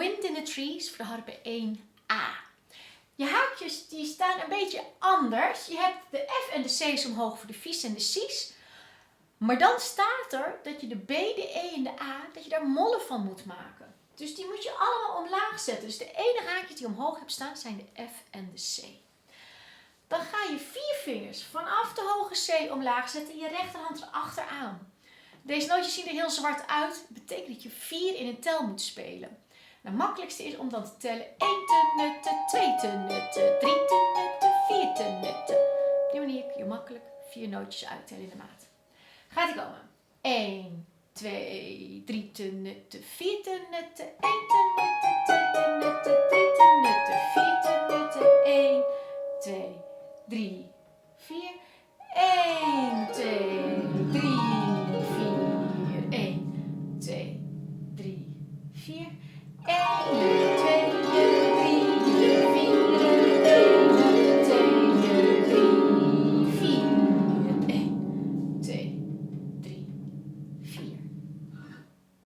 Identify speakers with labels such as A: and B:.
A: Wind in the Trees voor de harpe 1a. Je haakjes die staan een beetje anders. Je hebt de F en de C's omhoog voor de Fi's en de C's. Maar dan staat er dat je de B, de E en de A, dat je daar mollen van moet maken. Dus die moet je allemaal omlaag zetten. Dus de enige haakjes die omhoog hebt staan zijn de F en de C. Dan ga je 4 vingers vanaf de hoge C omlaag zetten en je rechterhand erachteraan. Deze nootjes zien er heel zwart uit. Dat betekent dat je 4 in een tel moet spelen. Het makkelijkste is om dan te tellen 1 tenutte, 2 tenutte, 3 tenutte, 4 tenutte. Op die manier kun je makkelijk 4 nootjes uittellen in de maat. Gaat ie komen. 1, 2, 3 tenutte, 4 tenutte, 1 tenutte, 2 tenutte, 3 tenutte, 4 tenutte, 1, 2, 3, 4. 1, 2, 3, 4. 1, 2, 3, 4. 1,